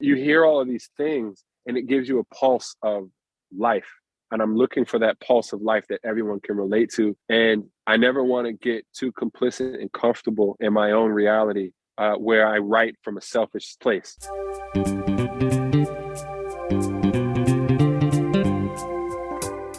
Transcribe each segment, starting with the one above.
you hear all of these things and it gives you a pulse of life. And I'm looking for that pulse of life that everyone can relate to. And I never want to get too complicit and comfortable in my own reality where I write from a selfish place.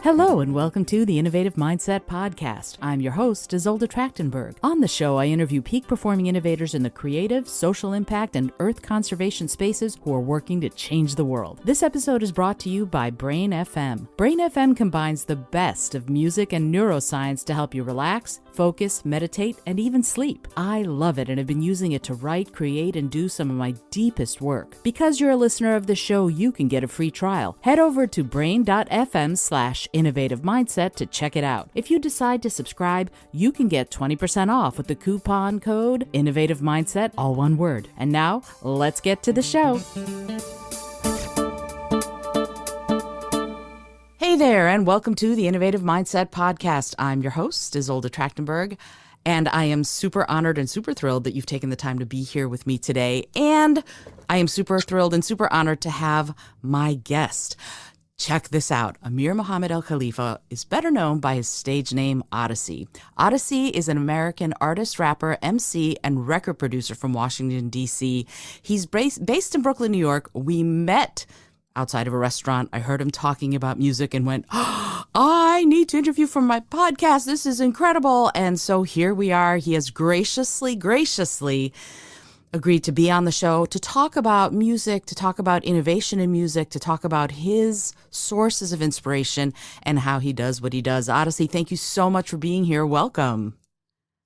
Hello and welcome to the Innovative Mindset Podcast. I'm your host, Isolde Trachtenberg. On the show, I interview peak performing innovators in the creative, social impact, and earth conservation spaces who are working to change the world. This episode is brought to you by Brain FM. Brain FM combines the best of music and neuroscience to help you relax, focus, meditate, and even sleep. I love it and have been using it to write, create, and do some of my deepest work. Because you're a listener of the show, you can get a free trial. Head over to brain.fm/innovative mindset to check it out. If you decide to subscribe, you can get 20% off with the coupon code Innovative Mindset, all one word. And now, let's get to the show. Hey there, and welcome to the Innovative Mindset Podcast. I'm your host, Isolde Trachtenberg, and I am super honored and super thrilled that you've taken the time to be here with me today. And I am super thrilled and super honored to have my guest. Check this out. Amir Muhammad Al Khalifa is better known by his stage name, Oddisee. Oddisee is an American artist, rapper, MC, and record producer from Washington, D.C. He's based in Brooklyn, New York. We met outside of a restaurant. I heard him talking about music and went, oh, I need to interview for my podcast. This is incredible. And so here we are. He has graciously agreed to be on the show to talk about music, to talk about innovation in music, to talk about his sources of inspiration and how he does what he does. Oddisee, thank you so much for being here. Welcome.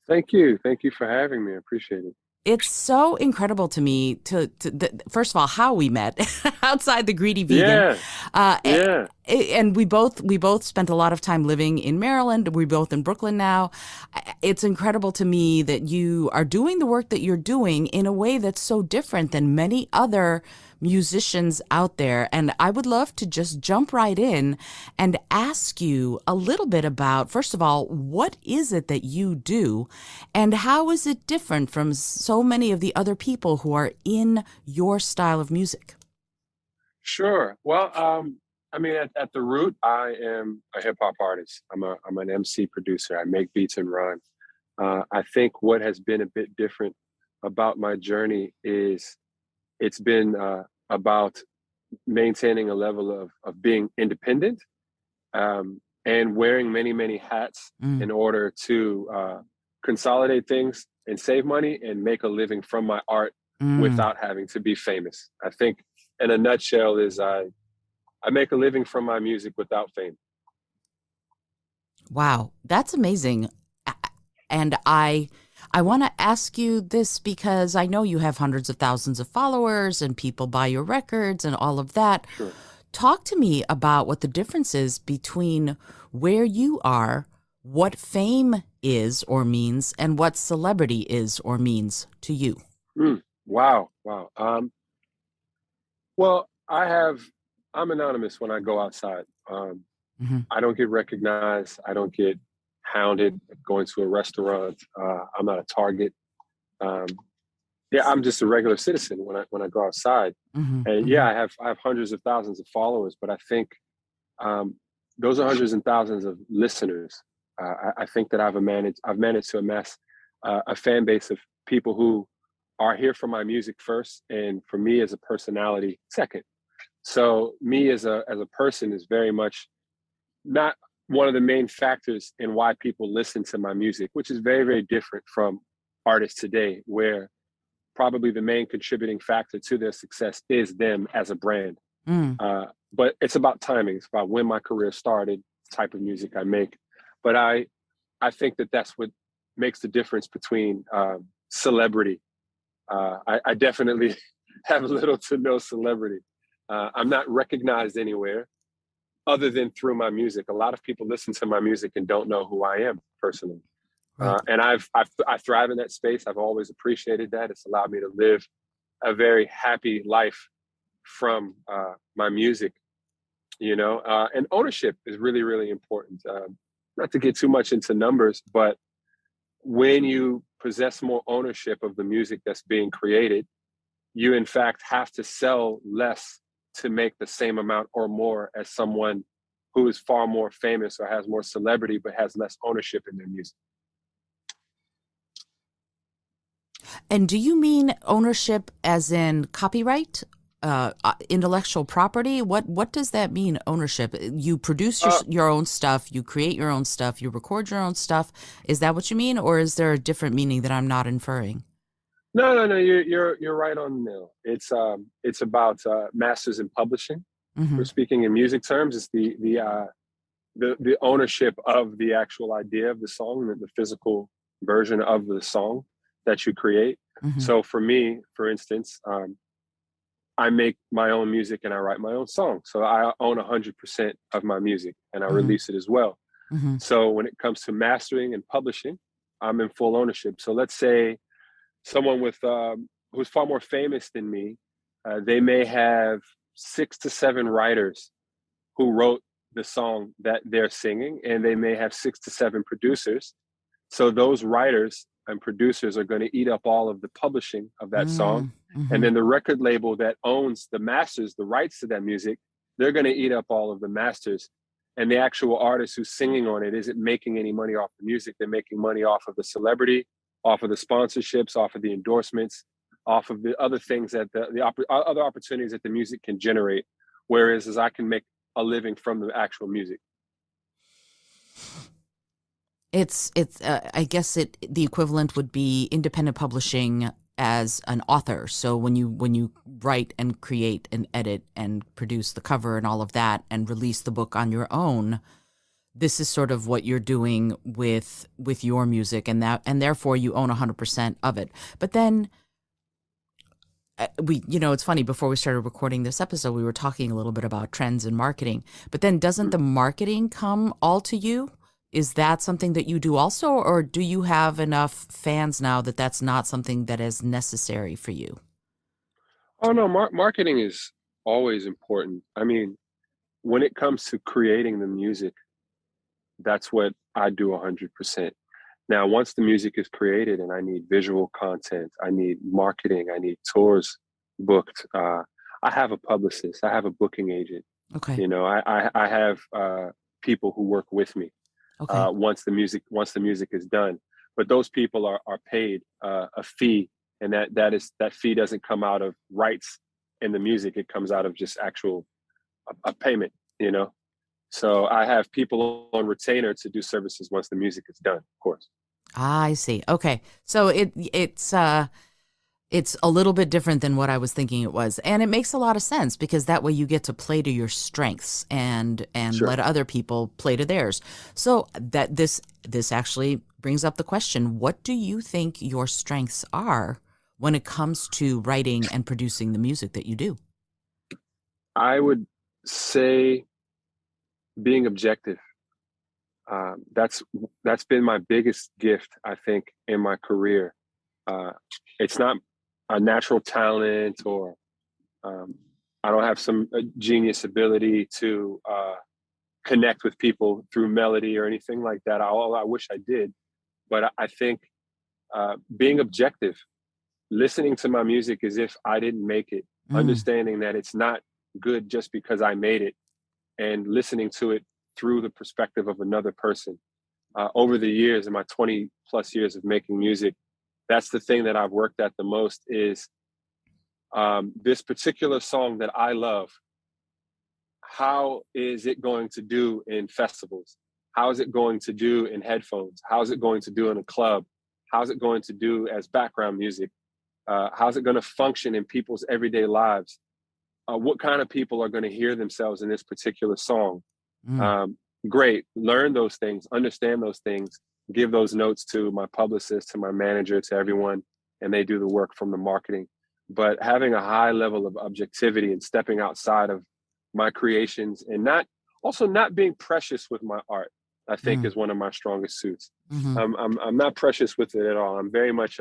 Thank you. Thank you for having me. I appreciate it. It's so incredible to me first of all, how we met outside the Greedy Vegan. And we both spent a lot of time living in Maryland. We're both in Brooklyn now. It's incredible to me that you are doing the work that you're doing in a way that's so different than many other musicians out there. And I would love to just jump right in and ask you a little bit about, first of all, what is it that you do and how is it different from so many of the other people who are in your style of music? Sure. Well, at the root, I am a hip hop artist. I'm an MC producer. I make beats and rhyme. I think what has been a bit different about my journey is it's been about maintaining a level of being independent and wearing many hats in order to consolidate things and save money and make a living from my art without having to be famous. I think in a nutshell is I make a living from my music without fame. Wow, that's amazing. And I want to ask you this because I know you have hundreds of thousands of followers and people buy your records and all of that. Sure. Talk to me about what the difference is between where you are, what fame is or means, and what celebrity is or means to you. Wow. Well, I'm anonymous when I go outside. I don't get recognized. I don't get hounded going to a restaurant. I'm not a target. I'm just a regular citizen when I go outside. I have hundreds of thousands of followers, but I think those are hundreds and thousands of listeners. I think that I've managed to amass a fan base of people who are here for my music first, and for me as a personality second. So me as a person is very much not one of the main factors in why people listen to my music, which is very, very different from artists today, where probably the main contributing factor to their success is them as a brand. But it's about timing. It's about when my career started, the type of music I make. But I think that that's what makes the difference between celebrity. I definitely have little to no celebrity. I'm not recognized anywhere other than through my music. A lot of people listen to my music and don't know who I am personally. Right. And I thrive in that space. I've always appreciated that. It's allowed me to live a very happy life from my music, and ownership is really, really important. Not to get too much into numbers, but when you possess more ownership of the music that's being created, you in fact have to sell less to make the same amount or more as someone who is far more famous or has more celebrity but has less ownership in their music. And do you mean ownership as in copyright, intellectual property? What does that mean, ownership? You produce your own stuff, you create your own stuff, you record your own stuff. Is that what you mean, or is there a different meaning that I'm not inferring? No. You're right on the nail. It's about masters and publishing. Mm-hmm. We're speaking in music terms. It's the ownership of the actual idea of the song, the physical version of the song that you create. Mm-hmm. So for me, for instance, I make my own music and I write my own song. So I own 100% of my music and I Mm-hmm. release it as well. Mm-hmm. So when it comes to mastering and publishing, I'm in full ownership. So let's say someone with who's far more famous than me, they may have 6 to 7 writers who wrote the song that they're singing, and they may have 6 to 7 producers. So those writers and producers are going to eat up all of the publishing of that song. Mm-hmm. And then the record label that owns the masters, the rights to that music, they're going to eat up all of the masters. And the actual artist who's singing on it isn't making any money off the music. They're making money off of the celebrity, off of the sponsorships, off of the endorsements, off of the other things that other opportunities that the music can generate. Whereas as I can make a living from the actual music. It's I guess the equivalent would be independent publishing as an author. So when you write and create and edit and produce the cover and all of that and release the book on your own, this is sort of what you're doing with your music, and therefore you own 100% of it. But then it's funny, before we started recording this episode, we were talking a little bit about trends in marketing, but then doesn't the marketing come all to you? Is that something that you do also, or do you have enough fans now that that's not something that is necessary for you? Oh no, marketing is always important. I mean, when it comes to creating the music, that's what I do 100%. Now, once the music is created and I need visual content, I need marketing, I need tours booked, I have a publicist, I have a booking agent. Okay. You know, I have people who work with me. Okay. Once the music is done, but those people are paid a fee, and that fee doesn't come out of rights in the music. It comes out of just actual a payment, you know. So I have people on retainer to do services once the music is done, of course. I see. Okay, so it's a little bit different than what I was thinking it was, and it makes a lot of sense, because that way you get to play to your strengths and Sure. let other people play to theirs. So that this actually brings up the question: what do you think your strengths are when it comes to writing and producing the music that you do? I would say being objective. That's been my biggest gift, I think, in my career. It's not a natural talent, or I don't have some genius ability to connect with people through melody or anything like that. I wish I did, but I think being objective, listening to my music as if I didn't make it, understanding that it's not good just because I made it, and listening to it through the perspective of another person. Over the years, in my 20 plus years of making music, that's the thing that I've worked at the most, is this particular song that I love. How is it going to do in festivals? How is it going to do in headphones? How is it going to do in a club? How is it going to do as background music? How is it going to function in people's everyday lives? What kind of people are going to hear themselves in this particular song? Great. Learn those things, understand those things, give those notes to my publicist, to my manager, to everyone, and they do the work from the marketing. But having a high level of objectivity and stepping outside of my creations, and not being precious with my art, I think is one of my strongest suits. I'm not precious with it at all. I'm very much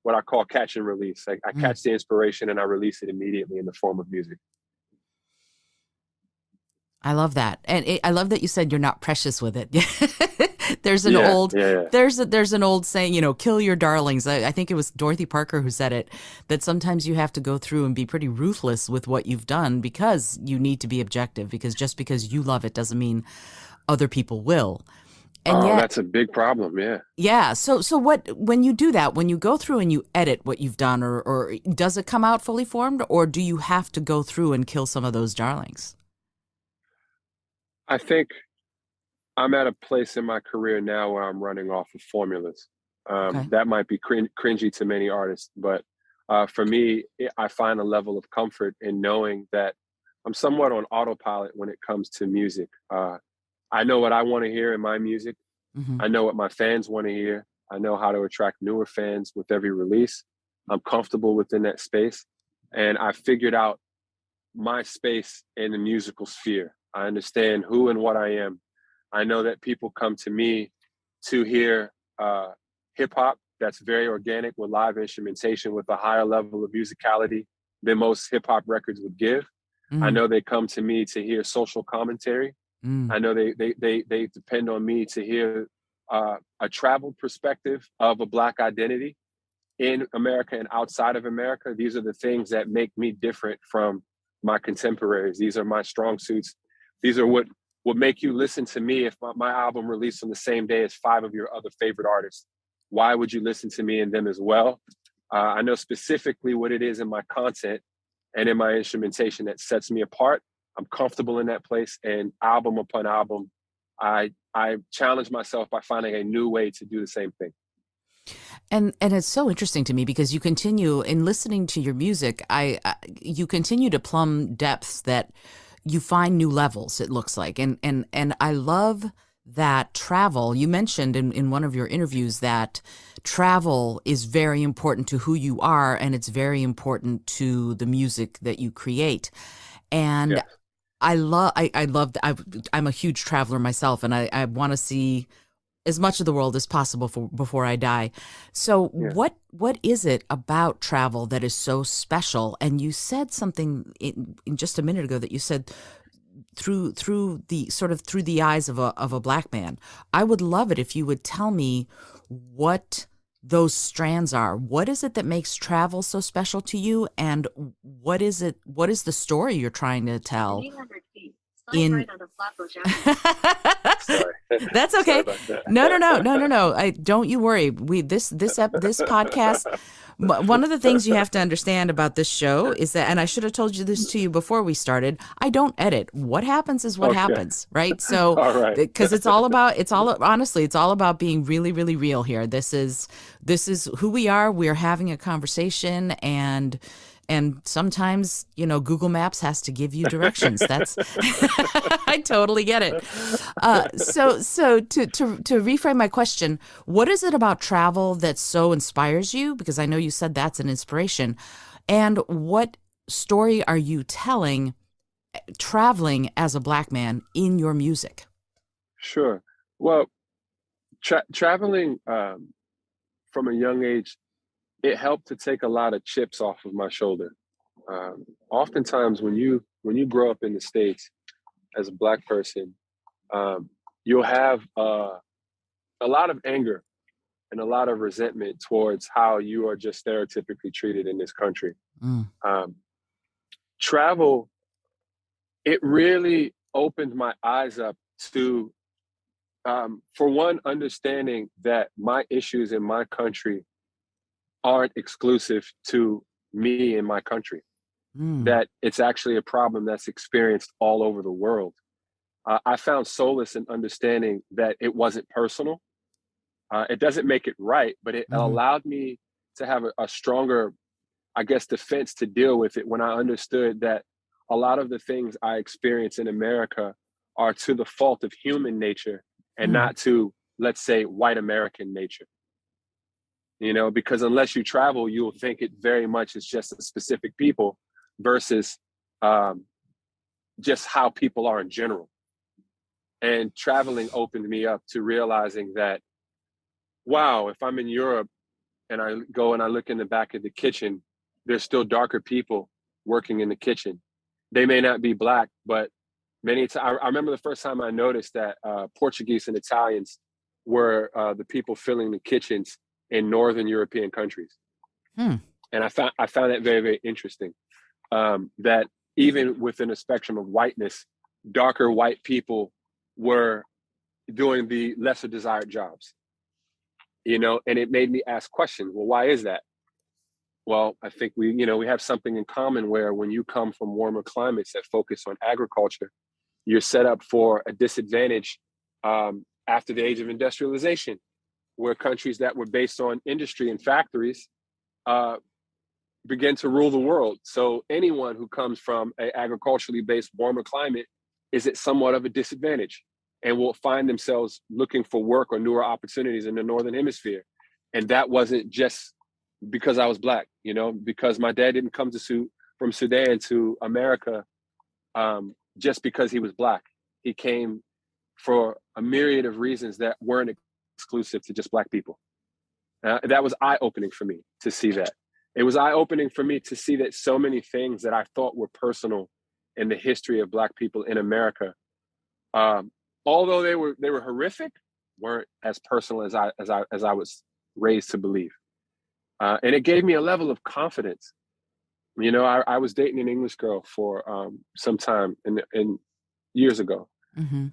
what I call catch and release. I catch the inspiration and I release it immediately in the form of music. I love that. And I love that you said you're not precious with it. There's an Yeah, old yeah, yeah. there's an old saying, kill your darlings. I think it was Dorothy Parker who said it, that sometimes you have to go through and be pretty ruthless with what you've done because you need to be objective, because just because you love it doesn't mean other people will. And Oh, yet, that's a big problem. Yeah. yeah. So what, when you do that, when you go through and you edit what you've done, or does it come out fully formed, or do you have to go through and kill some of those darlings? I think I'm at a place in my career now where I'm running off of formulas. Okay. That might be cringy to many artists, but for me, I find a level of comfort in knowing that I'm somewhat on autopilot when it comes to music. I know what I want to hear in my music. Hmm. I know what my fans want to hear. I know how to attract newer fans with every release. I'm comfortable within that space. And I figured out my space in the musical sphere. I understand who and what I am. I know that people come to me to hear hip hop that's very organic with live instrumentation with a higher level of musicality than most hip hop records would give. I Mm, know they come to me to hear social commentary. mm, I know they depend on me to hear a traveled perspective of a Black identity in America and outside of America. These are the things that make me different from my contemporaries. These are my strong suits. These are what would make you listen to me if my album released on the same day as 5 of your other favorite artists. Why would you listen to me and them as well? I know specifically what it is in my content and in my instrumentation that sets me apart. I'm comfortable in that place, and album upon album, I challenge myself by finding a new way to do the same thing. and it's so interesting to me because you continue in listening to your music. You continue to plumb depths that you find new levels. It looks like, and I love that travel. You mentioned in one of your interviews that travel is very important to who you are, and it's very important to the music that you create. And Yes. I'm a huge traveler myself, and I want to see as much of the world as possible before I die. So Yeah. what is it about travel that is so special? And you said something in just a minute ago, that you said through the eyes of a Black man. I would love it if you would tell me what those strands are. What is it that makes travel so special to you, and what is the story you're trying to tell in Sorry. That's Sorry okay. about that. No. I don't you worry. This podcast. One of the things you have to understand about this show is that, and I should have told you this to you before we started, I don't edit. What happens is what Okay. happens, right? So, All right. because honestly, it's all about being really, really real here. This is who we are. We're having a conversation, and sometimes, Google Maps has to give you directions. That's I totally get it. So to reframe my question, what is it about travel that so inspires you? Because I know you said that's an inspiration. And what story are you telling traveling as a Black man in your music? Sure. Well, traveling from a young age, it helped to take a lot of chips off of my shoulder. Oftentimes, when you grow up in the States as a Black person, you'll have a lot of anger and a lot of resentment towards how you are just stereotypically treated in this country. Mm, Um, Travel, it really opened my eyes up to, for one, understanding that my issues in my country aren't exclusive to me in my country, mm, that it's actually a problem that's experienced all over the world. I found solace in understanding that it wasn't personal. It doesn't make it right, but it mm, allowed me to have a stronger, I guess, defense to deal with it when I understood that a lot of the things I experience in America are to the fault of human nature and mm, not to, let's say, white American nature. Because unless you travel, you'll think it very much is just a specific people versus um, just how people are in general. And traveling opened me up to realizing that, wow, if I'm in Europe and I go and I look in the back of the kitchen, there's still darker people working in the kitchen. They may not be Black, but many times, I remember the first time I noticed that Portuguese and Italians were the people filling the kitchens in Northern European countries. And I found that very, very interesting. That even within a spectrum of whiteness, darker white people were doing the lesser desired jobs, you know, and it made me ask questions. Well, why is that? Well, I think we have something in common where when you come from warmer climates that focus on agriculture, you're set up for a disadvantage after the age of industrialization, where countries that were based on industry and factories begin to rule the world. So anyone who comes from an agriculturally based warmer climate is at somewhat of a disadvantage and will find themselves looking for work or newer opportunities in the Northern Hemisphere. And that wasn't just because I was Black, you know, because my dad didn't come from Sudan to America just because he was Black. He came for a myriad of reasons that weren't exclusive to just Black people. That was eye-opening for me to see that. It was eye-opening for me to see that so many things that I thought were personal in the history of Black people in America, although they were horrific, weren't as personal as I was raised to believe. And it gave me a level of confidence. You know, I was dating an English girl for some time in years ago.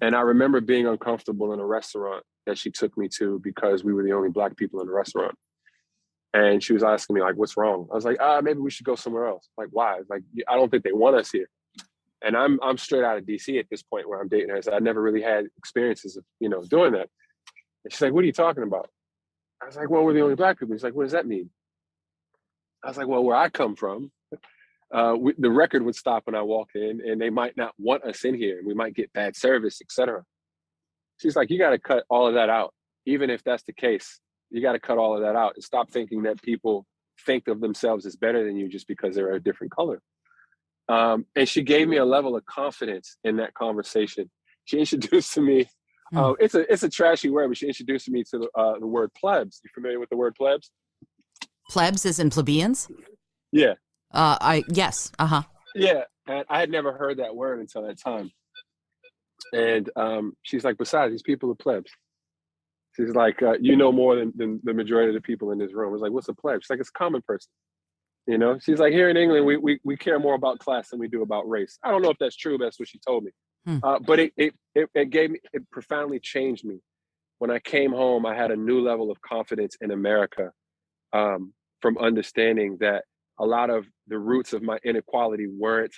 And I remember being uncomfortable in a restaurant that she took me to because we were the only Black people in the restaurant. And she was asking me, like, what's wrong? I was like, maybe we should go somewhere else. Like, why? Like, I don't think they want us here. And I'm straight out of DC at this point where I'm dating her. So I never really had experiences of, you know, doing that. And she's like, what are you talking about? I was like, well, we're the only Black people. She's like, what does that mean? I was like, well, where I come from, the record would stop when I walk in and they might not want us in here. And we might get bad service, etc. She's like, you got to cut all of that out. Even if that's the case, you got to cut all of that out and stop thinking that people think of themselves as better than you just because they're a different color. And she gave me a level of confidence in that conversation. She introduced to me, it's a trashy word, but she introduced me to the word plebs. You familiar with the word plebs? Plebs as in plebeians? Yeah. Yes. Yeah. And I had never heard that word until that time. And she's like, besides, these people are plebs. She's like, you know more than the majority of the people in this room. I was like, what's a pleb? She's like, it's a common person. You know, she's like, here in England, we care more about class than we do about race. I don't know if that's true, but that's what she told me. But it gave me, it profoundly changed me. When I came home, I had a new level of confidence in America from understanding that a lot of the roots of my inequality weren't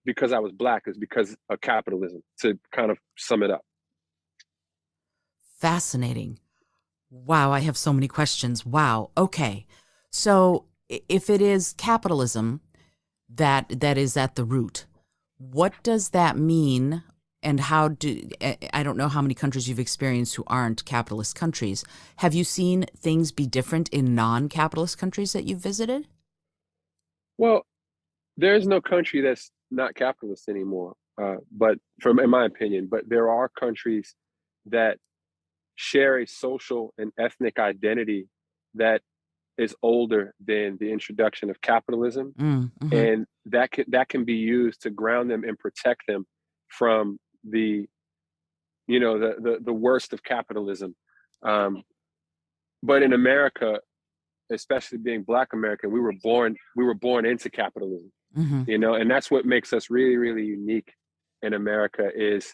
because I was Black, it's because of capitalism, to kind of sum it up. Fascinating. Wow, I have so many questions. Wow. Okay. So if it is capitalism that is at the root, what does that mean? And I don't know how many countries you've experienced who aren't capitalist countries. Have you seen things be different in non-capitalist countries that you've visited? Well, there's no country that's not capitalist anymore, in my opinion, but there are countries that share a social and ethnic identity that is older than the introduction of capitalism. And that can be used to ground them and protect them from the worst of capitalism. But in America, especially being Black American, we were born into capitalism, you know, and that's what makes us really, really unique in America. Is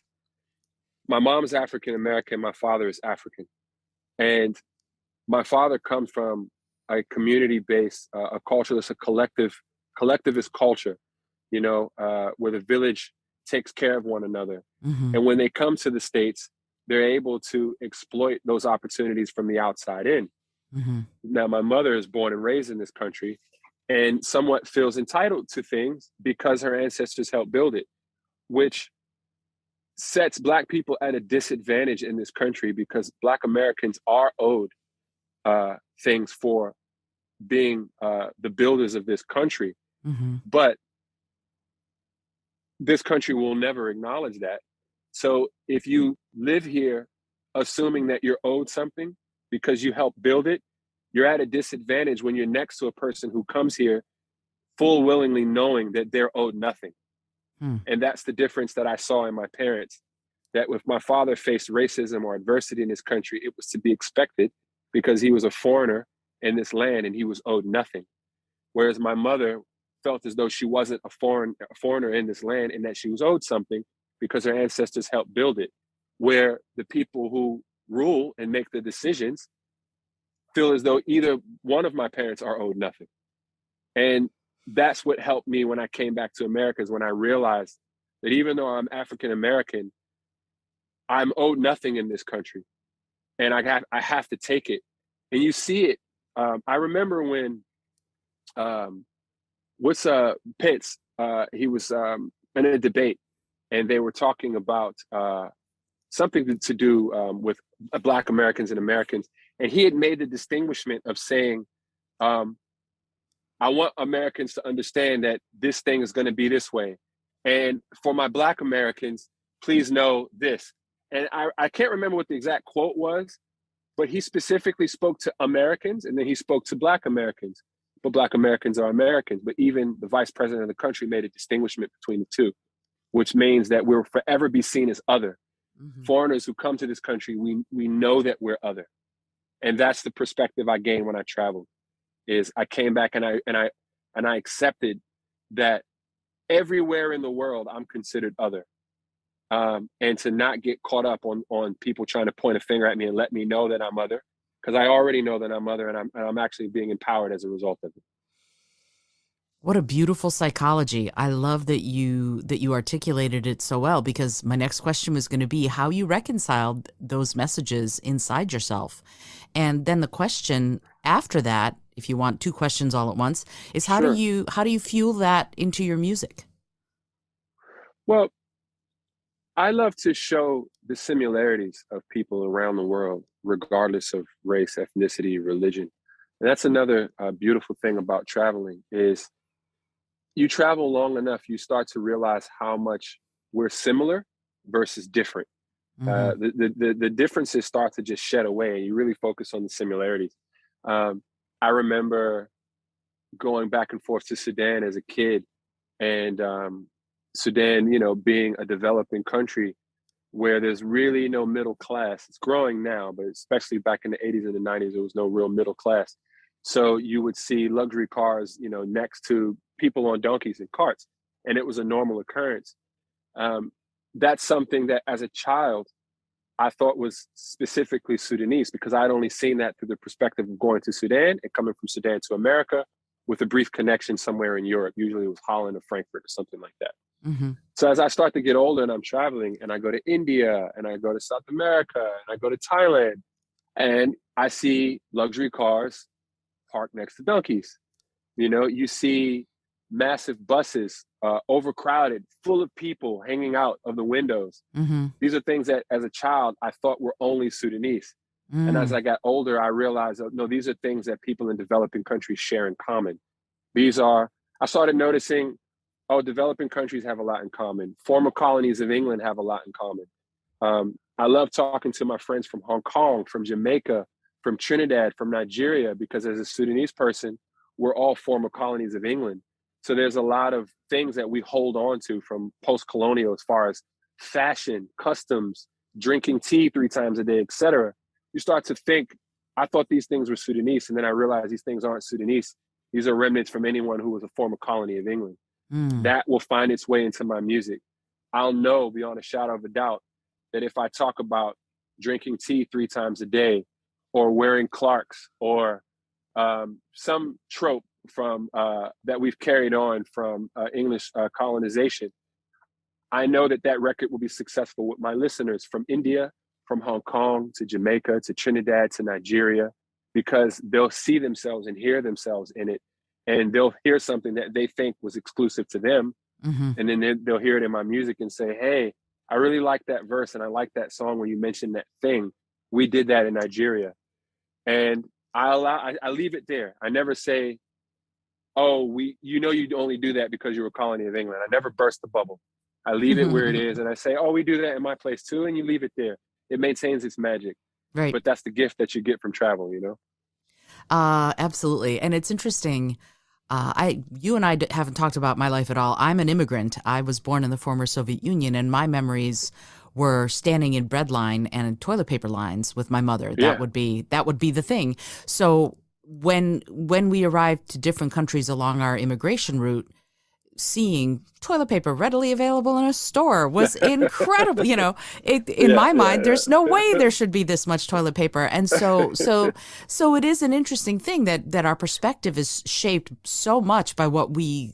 my mom's African American, my father is African, and my father comes from a community-based, a culturalist, a collectivist culture, you know, where the village takes care of one another. And when they come to the States, they're able to exploit those opportunities from the outside in. Now, my mother is born and raised in this country and somewhat feels entitled to things because her ancestors helped build it, which sets Black people at a disadvantage in this country because Black Americans are owed things for being the builders of this country. But this country will never acknowledge that. So if you live here assuming that you're owed something because you helped build it, you're at a disadvantage when you're next to a person who comes here full willingly knowing that they're owed nothing. And that's the difference that I saw in my parents. that if my father faced racism or adversity in his country, it was to be expected because he was a foreigner in this land and he was owed nothing. Whereas my mother felt as though she wasn't a foreigner in this land and that she was owed something because her ancestors helped build it. Where the people who rule and make the decisions feel as though either one of my parents are owed nothing. And that's what helped me when I came back to America, is when I realized that even though I'm African American, I'm owed nothing in this country, and I have to take it. And you see it. I remember when Pence, he was in a debate, and they were talking about something to do with Black Americans and Americans, and he had made the distinguishment of saying, I want Americans to understand that this thing is going to be this way, and for my Black Americans, please know this. And I can't remember what the exact quote was, but he specifically spoke to Americans, and then he spoke to Black Americans. But Black Americans are Americans. But even the vice president of the country made a distinguishment between the two, which means that we'll forever be seen as other. Mm-hmm. Foreigners who come to this country, we know that we're other. And that's the perspective I gained when I traveled, is I came back and I accepted that everywhere in the world I'm considered other. And to not get caught up on people trying to point a finger at me and let me know that I'm other, because I already know that I'm other, and I'm actually being empowered as a result of it. What a beautiful psychology. I love that you articulated it so well, because my next question was going to be how you reconciled those messages inside yourself. And then the question after that, if you want two questions all at once, is how do you fuel that into your music? Well, I love to show the similarities of people around the world, regardless of race, ethnicity, religion. And that's another beautiful thing about traveling, is you travel long enough, you start to realize how much we're similar versus different. Mm-hmm. The differences start to just shed away, and you really focus on the similarities. I remember going back and forth to Sudan as a kid, and Sudan, being a developing country where there's really no middle class. It's growing now, but especially back in the 80s and the 90s, there was no real middle class. So you would see luxury cars, next to people on donkeys and carts, and it was a normal occurrence. That's something that as a child, I thought was specifically Sudanese, because I'd only seen that through the perspective of going to Sudan and coming from Sudan to America with a brief connection somewhere in Europe. Usually it was Holland or Frankfurt or something like that. Mm-hmm. So as I start to get older and I'm traveling, and I go to India, and I go to South America, and I go to Thailand, and I see luxury cars parked next to donkeys. You see massive buses, overcrowded, full of people hanging out of the windows. Mm-hmm. These are things that as a child, I thought were only Sudanese. Mm. And as I got older, I realized, no, these are things that people in developing countries share in common. I started noticing, developing countries have a lot in common. Former colonies of England have a lot in common. I love talking to my friends from Hong Kong, from Jamaica, from Trinidad, from Nigeria, because as a Sudanese person, we're all former colonies of England. So there's a lot of things that we hold on to from post-colonial, as far as fashion, customs, drinking tea 3 times a day, etc. You start to think, I thought these things were Sudanese, and then I realized these things aren't Sudanese. These are remnants from anyone who was a former colony of England. Mm. That will find its way into my music. I'll know beyond a shadow of a doubt that if I talk about drinking tea 3 times a day, or wearing Clarks, or some trope from that we've carried on from English colonization, I know that record will be successful with my listeners from India, from Hong Kong to Jamaica to Trinidad to Nigeria, because they'll see themselves and hear themselves in it, and they'll hear something that they think was exclusive to them. Mm-hmm. And then they'll hear it in my music and say, hey, I really like that verse, and I like that song where you mentioned that thing. We did that in Nigeria. And I leave it there. I never say, you only do that because you're a colony of England. I never burst the bubble. I leave it where it is, and I say, we do that in my place too, and you leave it there. It maintains its magic. Right. But that's the gift that you get from travel, Absolutely. And it's interesting. You and I haven't talked about my life at all. I'm an immigrant. I was born in the former Soviet Union, and my memories were standing in bread line and toilet paper lines with my mother. Yeah. That would be the thing. So when we arrived to different countries along our immigration route, seeing toilet paper readily available in a store was incredible. In my mind, there's no way there should be this much toilet paper. And so it is an interesting thing that our perspective is shaped so much by what we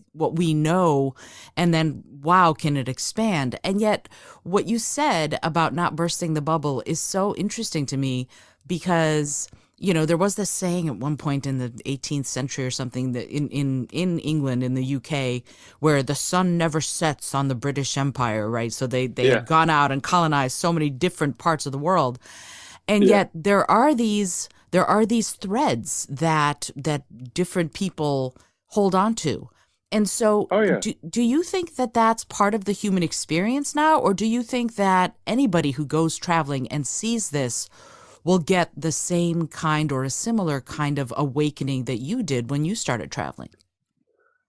know, and then, wow, can it expand? And yet what you said about not bursting the bubble is so interesting to me, because there was this saying at one point in the 18th century or something, that in England, in the UK, where the sun never sets on the British Empire, right? So they had gone out and colonized so many different parts of the world. And yet there are these threads that different people hold on to. And so do you think that that's part of the human experience now? Or do you think that anybody who goes traveling and sees this will get the same kind or a similar kind of awakening that you did when you started traveling?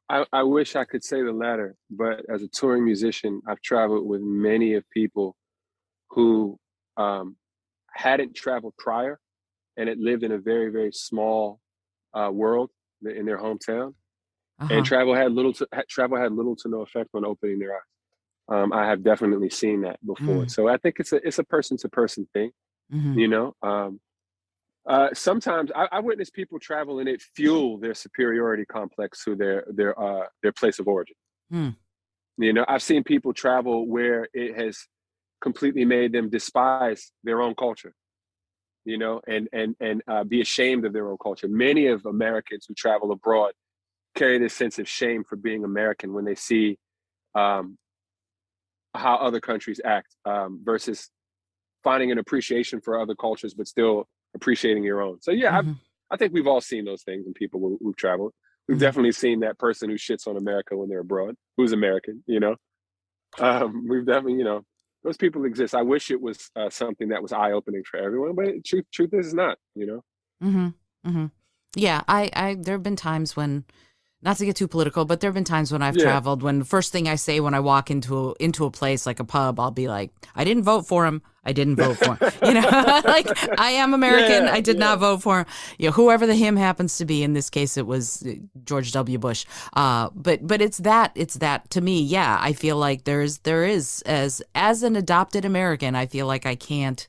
I wish I could say the latter, but as a touring musician, I've traveled with many of people who hadn't traveled prior and had lived in a very, very small world in their hometown. And travel had little to no effect on opening their eyes. I have definitely seen that before. So I think it's a person to person thing. Sometimes I witness people travel and it fuel their superiority complex to their place of origin. I've seen people travel where it has completely made them despise their own culture, and be ashamed of their own culture. Many of Americans who travel abroad carry this sense of shame for being American when they see how other countries act, versus finding an appreciation for other cultures, but still appreciating your own. So I think we've all seen those things in people who've traveled. We've definitely seen that person who shits on America when they're abroad, who's American, we've definitely, those people exist. I wish it was something that was eye-opening for everyone, but truth is it's not, Yeah, I there have been times when, not to get too political, but there have been times when I've traveled when the first thing I say when I walk into a place like a pub, I'll be like, I didn't vote for him. I didn't vote for him. Like, I am American. I did not vote for him. Whoever the him happens to be. In this case, it was George W. Bush. But it's that to me. Yeah, I feel like there is as an adopted American, I feel like I can't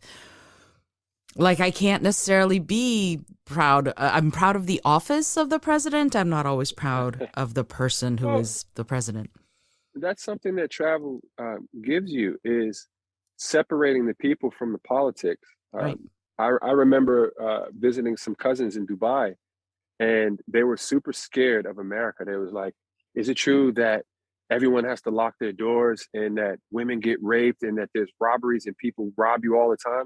necessarily be proud. I'm proud of the office of the president. I'm not always proud of the person who is the president. That's something that travel gives you, is separating the people from the politics. Right. I remember visiting some cousins in Dubai, and they were super scared of America. They was like, is it true that everyone has to lock their doors and that women get raped and that there's robberies and people rob you all the time?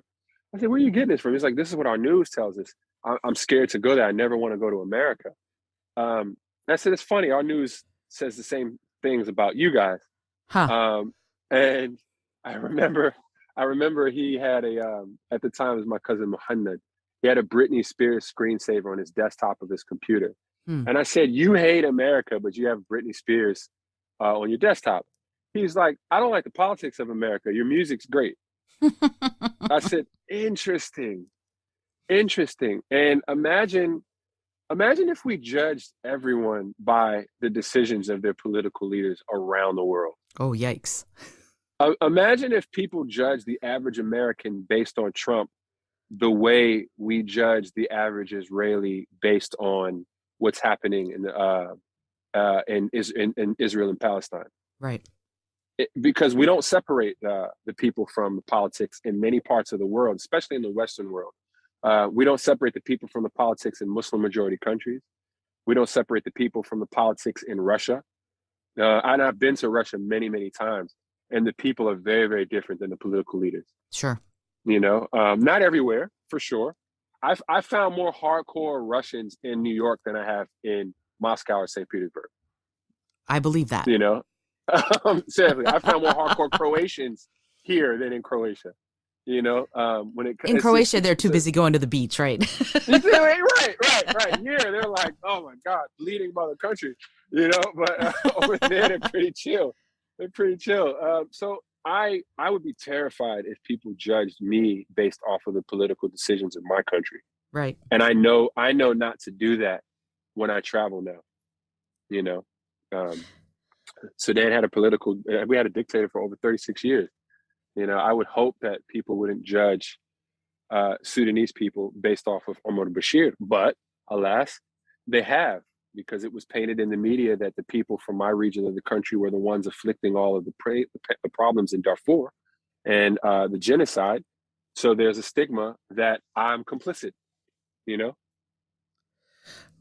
I said, where are you getting this from? He's like, this is what our news tells us. I'm scared to go there. I never want to go to America. I said, it's funny. Our news says the same things about you guys. And I remember he had at the time it was my cousin Muhammad. He had a Britney Spears screensaver on his desktop of his computer. And I said, you hate America, but you have Britney Spears on your desktop. He's like, I don't like the politics of America. Your music's great. I said, interesting. And imagine if we judged everyone by the decisions of their political leaders around the world. Oh, yikes. Imagine if people judge the average American based on Trump the way we judge the average Israeli based on what's happening in Israel and Palestine. Right. Because we don't separate the people from politics in many parts of the world, especially in the Western world. We don't separate the people from the politics in Muslim majority countries. We don't separate the people from the politics in Russia. And I've been to Russia many, many times, and the people are very, very different than the political leaders. Sure. Not everywhere, for sure. I found more hardcore Russians in New York than I have in Moscow or St. Petersburg. I believe that. Sadly, I found more hardcore Croatians here than in Croatia. In Croatia, they're too busy going to the beach, right? Right. Here, they're like, oh my God, bleeding mother country, but over there, they're pretty chill. So I would be terrified if people judged me based off of the political decisions of my country. Right. And I know not to do that when I travel now, you know. Um, Sudan had we had a dictator for over 36 years. I would hope that people wouldn't judge Sudanese people based off of Omar Bashir, but alas, they have, because it was painted in the media that the people from my region of the country were the ones afflicting all of the problems in Darfur and the genocide. So there's a stigma that I'm complicit, you know?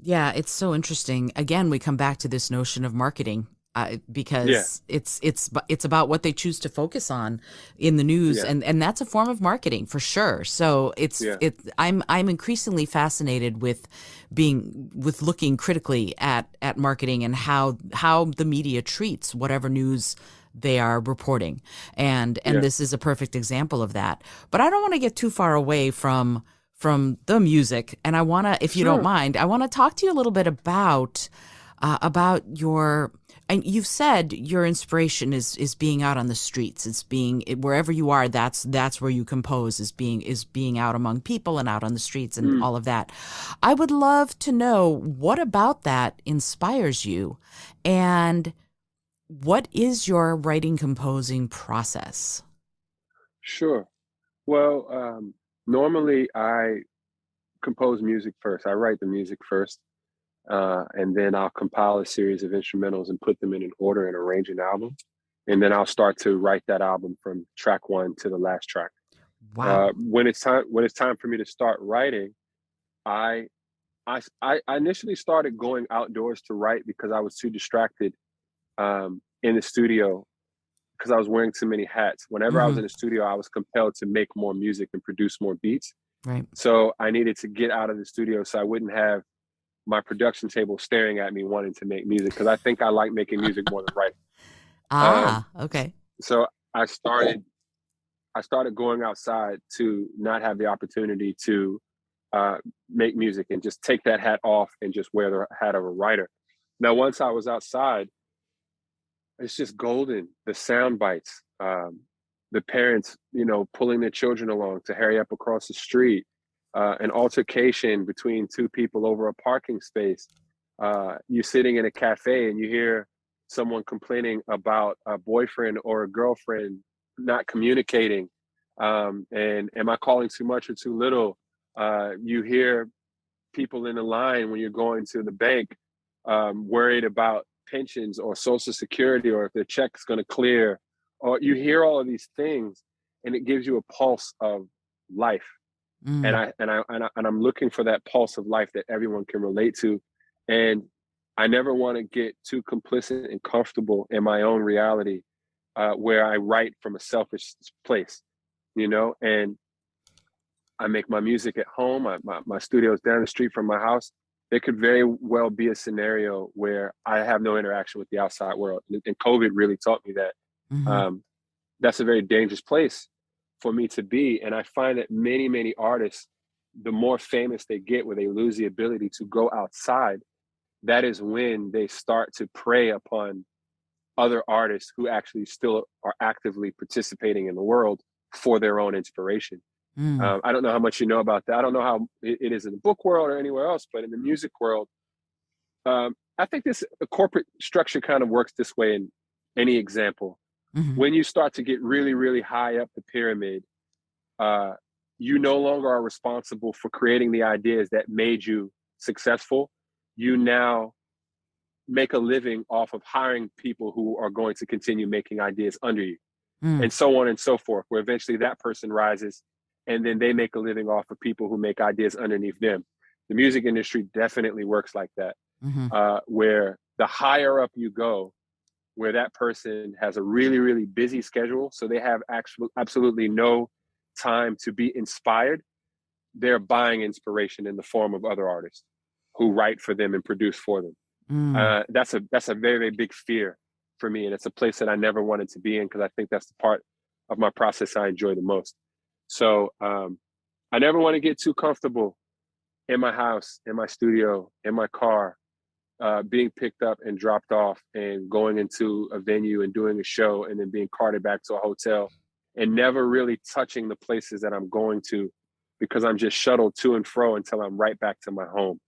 Yeah, it's so interesting. Again, we come back to this notion of marketing, Yeah, because it's about what they choose to focus on in the news, yeah, and that's a form of marketing for sure. So yeah, I'm increasingly fascinated with looking critically at marketing and how the media treats whatever news they are reporting, and yeah. this is a perfect example of that. But I don't want to get too far away from the music, and I want to, if you don't Sure. mind, I want to talk to you a little bit about your, and you've said your inspiration is being out on the streets. It's being wherever you are. That's where you compose, is being out among people and out on the streets and Mm, all of that. I would love to know what about that inspires you, and what is your writing composing process? sure. Well, normally I compose music first. I write the music first, and then I'll compile a series of instrumentals and put them in an order and arrange an album. And then I'll start to write that album from track one to the last track. Wow. When it's time for me to start writing, I I initially started going outdoors to write because I was too distracted in the studio because I was wearing too many hats. Whenever I was Hmm. in the studio, I was compelled to make more music and produce more beats. Right. So I needed to get out of the studio so I wouldn't have my production table staring at me wanting to make music because I think I like making music more than writing. Um, Ah, okay. so I started going outside to not have the opportunity to make music and just take that hat off and just wear the hat of a writer. Now, once I was outside, it's just golden. The sound bites, the parents, pulling their children along to hurry up across the street, an altercation between two people over a parking space. You're sitting in a cafe and you hear someone complaining about a boyfriend or a girlfriend not communicating. And am I calling too much or too little? You hear people in the line when you're going to the bank worried about pensions or social security or if their check's going to clear, or you hear all of these things and it gives you a pulse of life. and Mm. I and I and, I, and I'm looking for that pulse of life that everyone can relate to. And I never want to get too complicit and comfortable in my own reality, where I write from a selfish place, and I make my music at home. My studio is down the street from my house. There could very well be a scenario where I have no interaction with the outside world. And COVID really taught me that Hmm. um, that's a very dangerous place for me to be. And I find that many, many artists, the more famous they get, where they lose the ability to go outside, that is when they start to prey upon other artists who actually still are actively participating in the world for their own inspiration. Mm. I don't know how much you know about that. I don't know how it is in the book world or anywhere else, but in the music world, I think this the corporate structure kind of works this way in any example. Hmm. When you start to get really, really high up the pyramid, uh, you no longer are responsible for creating the ideas that made you successful. You now make a living off of hiring people who are going to continue making ideas under you, Mm. and so on and so forth, where eventually that person rises and then they make a living off of people who make ideas underneath them. The music industry definitely works like that, Hmm. where the higher up you go, where that person has a really, really busy schedule, so they have absolutely no time to be inspired, they're buying inspiration in the form of other artists who write for them and produce for them. Mm. That's a very, very big fear for me, and it's a place that I never wanted to be in because I think that's the part of my process I enjoy the most. So I never want to get too comfortable in my house, in my studio, in my car, being picked up and dropped off and going into a venue and doing a show and then being carted back to a hotel and never really touching the places that I'm going to because I'm just shuttled to and fro until I'm right back to my home.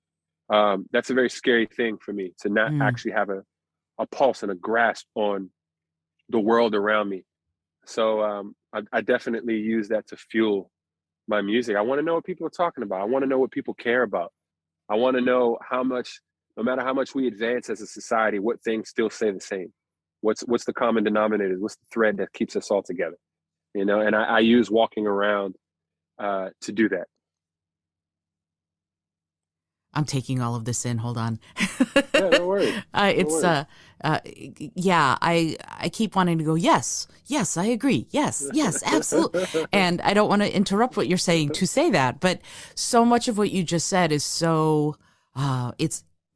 That's a very scary thing for me to not actually have a pulse and a grasp on the world around me. So I definitely use that to fuel my music. I want to know what people are talking about. I want to know what people care about. I want to know how much, no matter how much we advance as a society, what things still stay the same. What's the common denominator? What's the thread that keeps us all together? You know, and I use walking around to do that. I'm taking all of this in. Hold on. Yeah, no worries. Yeah, I keep wanting to go, yes, I agree. Yes, absolutely. And I don't want to interrupt what you're saying to say that, but so much of what you just said is so,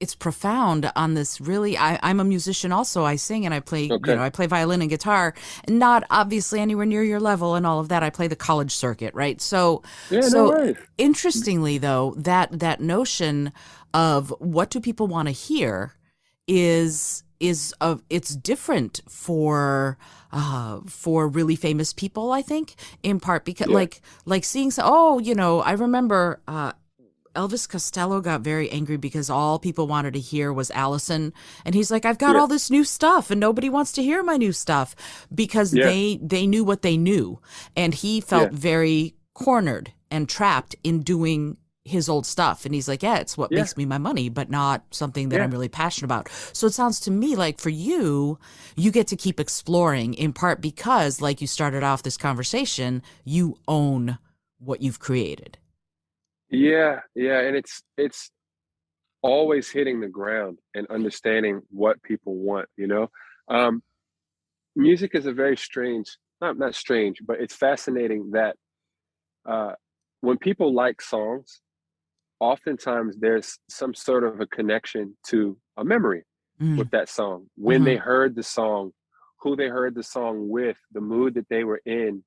it's profound on this really, I'm a musician also. I sing and I play, I play violin and guitar, not obviously anywhere near your level and all of that. I play the college circuit, right? So interestingly though, that notion of what do people want to hear is it's different for really famous people, I think, in part because like seeing I remember Elvis Costello got very angry because all people wanted to hear was Allison. And he's like, I've got all this new stuff and nobody wants to hear my new stuff because they knew what they knew. And he felt very cornered and trapped in doing his old stuff. And he's like, it's what makes me my money, but not something that I'm really passionate about. So it sounds to me like for you, you get to keep exploring in part because, like you started off this conversation, you own what you've created. Yeah. And it's always hitting the ground and understanding what people want, music is a very strange, not strange, but it's fascinating that when people like songs, oftentimes there's some sort of a connection to a memory with that song. When they heard the song, who they heard the song with, the mood that they were in,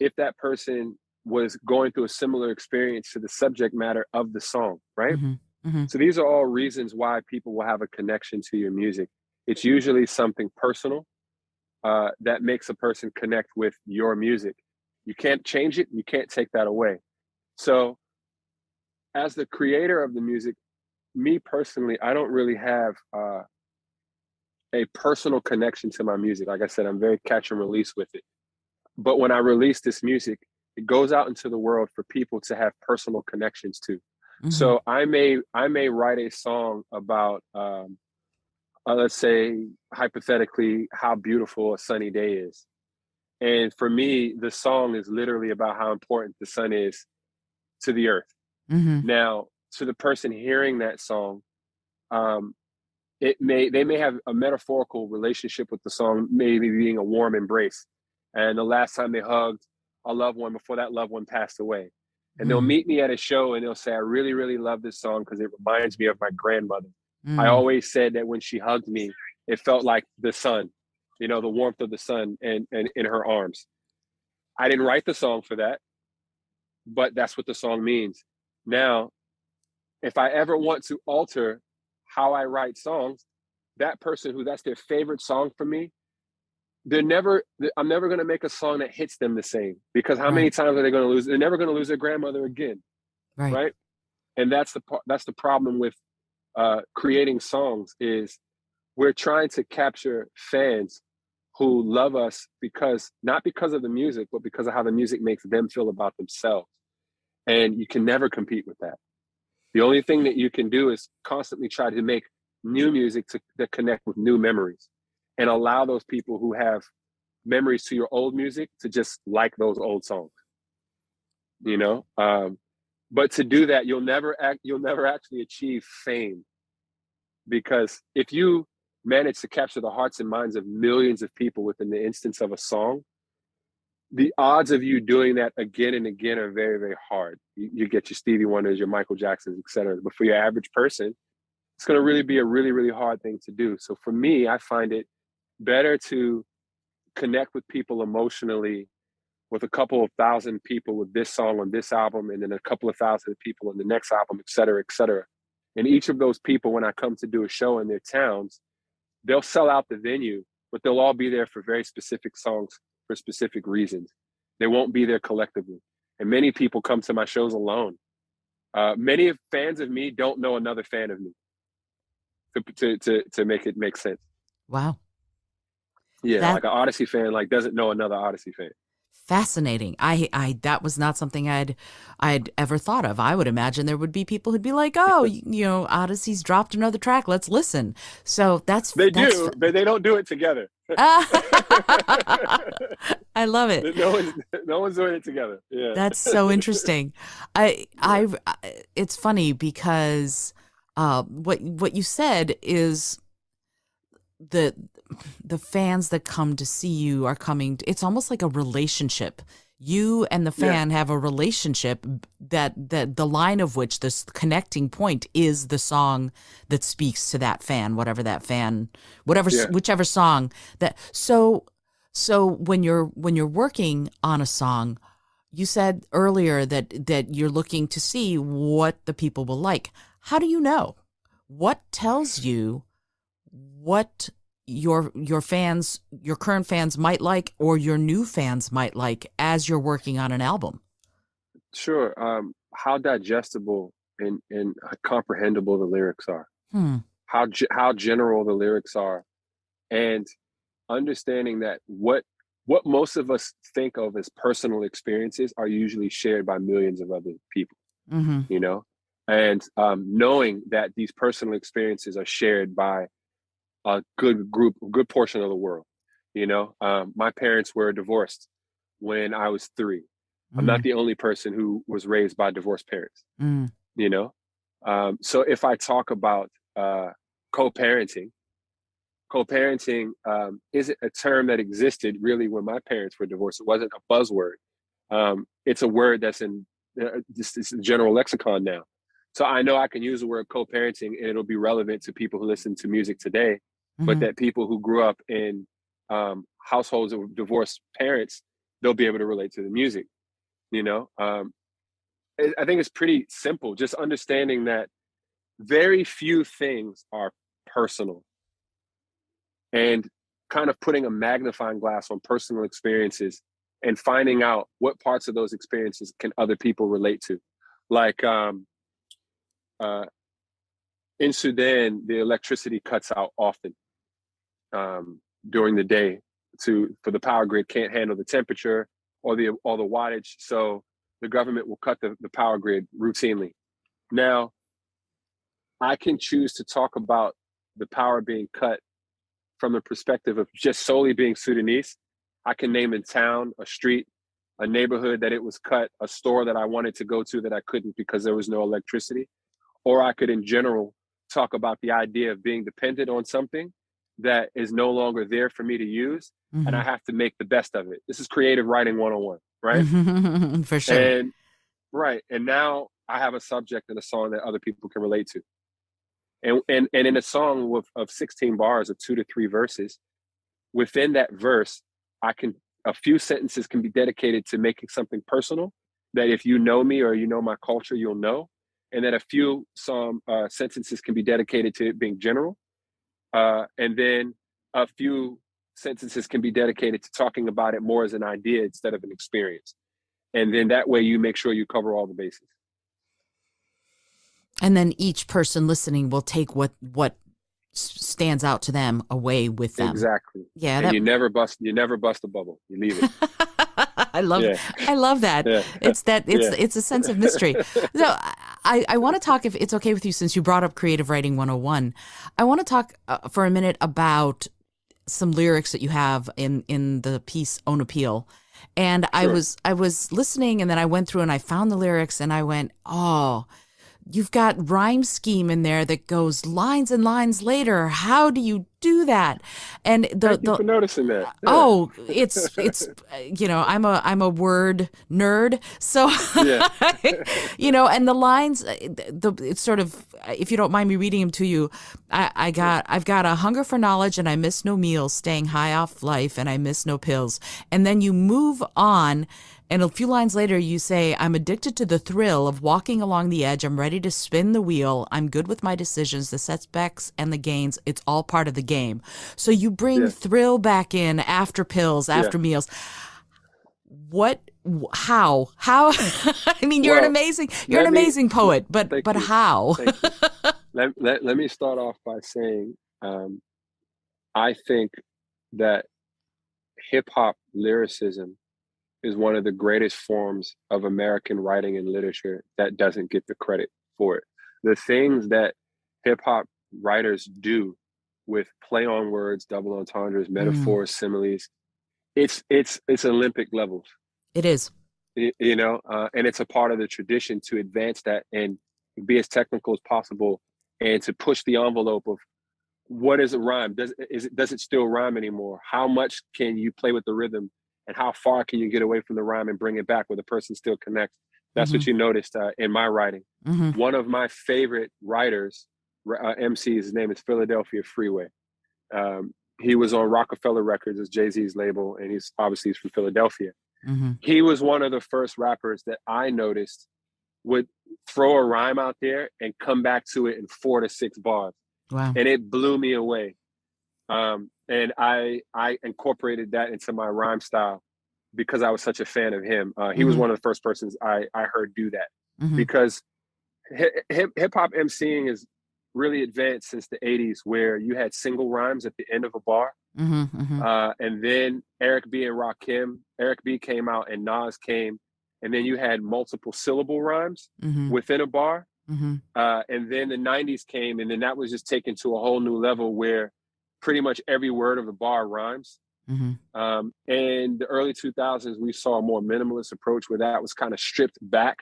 if that person was going through a similar experience to the subject matter of the song, right? So these are all reasons why people will have a connection to your music. It's usually something personal that makes a person connect with your music. You can't change it. You can't take that away. So as the creator of the music, me personally, I don't really have a personal connection to my music. Like I said, I'm very catch and release with it. But when I release this music, it goes out into the world for people to have personal connections to. So I may write a song about, let's say, hypothetically, how beautiful a sunny day is. And for me, the song is literally about how important the sun is to the earth. Now, to the person hearing that song, they may have a metaphorical relationship with the song, maybe being a warm embrace. And the last time they hugged a loved one before that loved one passed away. And they'll meet me at a show and they'll say, I really, really love this song because it reminds me of my grandmother. I always said that when she hugged me, it felt like the sun, the warmth of the sun and in her arms. I didn't write the song for that, but that's what the song means. Now, if I ever want to alter how I write songs, that person who that's their favorite song for me, I'm never going to make a song that hits them the same, because how many times are they going to lose? They're never going to lose their grandmother again. Right. And that's the problem with creating songs is we're trying to capture fans who love us not because of the music, but because of how the music makes them feel about themselves. And you can never compete with that. The only thing that you can do is constantly try to make new music that connect with new memories and allow those people who have memories to your old music to just like those old songs, but to do that, you'll never actually achieve fame, because if you manage to capture the hearts and minds of millions of people within the instance of a song, the odds of you doing that again and again are very, very hard. You get your Stevie Wonders, your Michael Jacksons, et cetera. But for your average person, it's going to really be a really, really hard thing to do. So for me, I find it better to connect with people emotionally with a couple of thousand people with this song on this album, and then a couple of thousand people on the next album, et cetera, And each of those people, when I come to do a show in their towns, they'll sell out the venue, but they'll all be there for very specific songs for specific reasons. They won't be there collectively. And many people come to my shows alone. Many fans of me don't know another fan of me, to make it make sense. Wow. Yeah, like an Oddisee fan like doesn't know another Oddisee fan. Fascinating. I that was not something I'd ever thought of. I would imagine there would be people who'd be like, "Oh, Oddisee's dropped another track. Let's listen." So they do, but they don't do it together. I love it. No one's doing it together. Yeah, that's so interesting. It's funny because what you said is the fans that come to see you are coming it's almost like a relationship. You and the fan have a relationship that the line of which, this connecting point, is the song that speaks to that fan, whichever song that. So when you're working on a song, you said earlier that you're looking to see what the people will like. How do you know? What tells you what your fans, your current fans might like, or your new fans might like as you're working on an album? Sure. How digestible and comprehensible the lyrics are. How general the lyrics are, and understanding that what most of us think of as personal experiences are usually shared by millions of other people. And knowing that these personal experiences are shared by a good portion of the world. My parents were divorced when I was 3. I'm not the only person who was raised by divorced parents. So if I talk about co-parenting isn't a term that existed really when my parents were divorced. It wasn't a buzzword. It's a word that's in this general lexicon now. So I know I can use the word co-parenting and it'll be relevant to people who listen to music today, but that people who grew up in households of divorced parents, they'll be able to relate to the music. I think it's pretty simple, just understanding that very few things are personal, and kind of putting a magnifying glass on personal experiences and finding out what parts of those experiences can other people relate to. Like in Sudan, the electricity cuts out often during the day for the power grid can't handle the temperature or the wattage. So the government will cut the power grid routinely. Now, I can choose to talk about the power being cut from the perspective of just solely being Sudanese. I can name a town, a street, a neighborhood that it was cut, a store that I wanted to go to that I couldn't because there was no electricity. Or I could, in general, talk about the idea of being dependent on something that is no longer there for me to use, and I have to make the best of it. This is creative writing 101, right? For sure. And now I have a subject in a song that other people can relate to. And in a song of 16 bars of 2 to 3 verses, within that verse, a few sentences can be dedicated to making something personal that if you know me or you know my culture, you'll know. And then some sentences can be dedicated to it being general. And then a few sentences can be dedicated to talking about it more as an idea instead of an experience. And then that way you make sure you cover all the bases. And then each person listening will take what stands out to them away with them. Exactly. Yeah. And you never bust a bubble. You leave it. I love that. Yeah. It's a sense of mystery. So I want to talk, if it's okay with you, since you brought up Creative Writing 101, I want to talk for a minute about some lyrics that you have in the piece Own Appeal. And sure. I was listening, and then I went through and I found the lyrics and I went, oh, you've got rhyme scheme in there that goes lines and lines later. How do you do that? And Thank you for noticing that. Yeah. oh, it's I'm a word nerd, so Yeah. and the lines, it's sort of, if you don't mind me reading them to you, I've got a hunger for knowledge and I miss no meals, staying high off life and I miss no pills, and then you move on. And a few lines later, you say, I'm addicted to the thrill of walking along the edge. I'm ready to spin the wheel. I'm good with my decisions, the setbacks and the gains. It's all part of the game. So you bring Yeah. thrill back in after pills, Yeah. after meals. What, how, I mean, you're Well, an let me, amazing poet, but, thank you. how? Thank you. Let me start off by saying, I think that hip hop lyricism is one of the greatest forms of American writing and literature that doesn't get the credit for it. The things that hip hop writers do with play on words, double entendres, Mm, metaphors, similes, it's Olympic levels. it is. And it's a part of the tradition to advance that and be as technical as possible and to push the envelope of what is a rhyme? Does it still rhyme anymore? How much can you play with the rhythm, and how far can you get away from the rhyme and bring it back where the person still connects? That's Mm-hmm. what you noticed in my writing. Mm-hmm. One of my favorite writers, MCs, his name is Philadelphia Freeway. He was on Rockefeller Records, as Jay-Z's label, and he's from Philadelphia. Mm-hmm. He was one of the first rappers that I noticed would throw a rhyme out there and come back to it in 4 to 6 bars, Wow. and it blew me away. And I incorporated that into my rhyme style because I was such a fan of him. He was one of the first persons I heard do that, because hip hop MCing is really advanced since the 80s, where you had single rhymes at the end of a bar. And then Eric B and Rakim, Eric B came out and Nas came, and then you had multiple syllable rhymes within a bar. And then the 90s came, and then that was just taken to a whole new level where pretty much every word of the bar rhymes. And the early 2000s, we saw a more minimalist approach where that was kind of stripped back,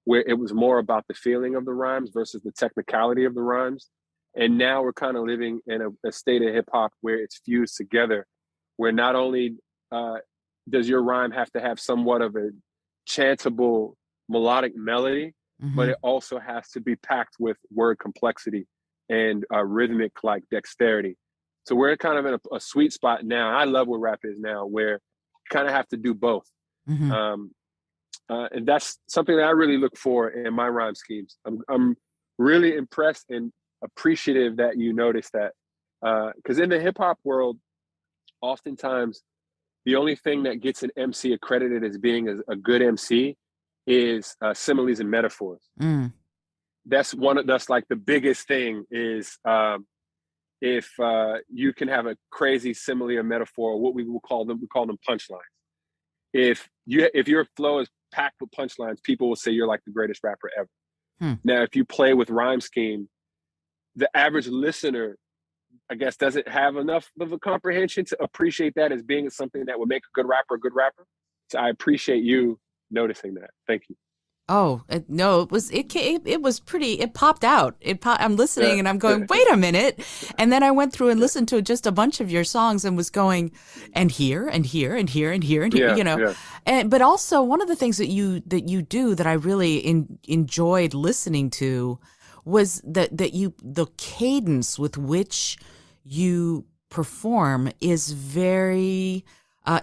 where it was more about the feeling of the rhymes versus the technicality of the rhymes. And now we're kind of living in a state of hip hop where it's fused together, where not only does your rhyme have to have somewhat of a chantable melodic melody, but it also has to be packed with word complexity and rhythmic like dexterity. So we're kind of in a sweet spot now. I love where rap is now, where you kind of have to do both. And that's something that I really look for in my rhyme schemes. I'm really impressed and appreciative that you noticed that, because in the hip hop world, oftentimes the only thing that gets an MC accredited as being a good MC is similes and metaphors. That's like the biggest thing is if you can have a crazy simile or metaphor, what we call them punchlines. If your flow is packed with punchlines, people will say you're like the greatest rapper ever. Now, if you play with rhyme scheme, the average listener, I guess, doesn't have enough of a comprehension to appreciate that as being something that would make a good rapper a good rapper. So I appreciate you noticing that. Thank you. Oh, no, it was pretty, it popped out. I'm listening and I'm going, wait a minute. And then I went through and listened to just a bunch of your songs and was going, and here, and here, and here, and here, and here, but also one of the things that you do that I really enjoyed listening to was that the cadence with which you perform is very,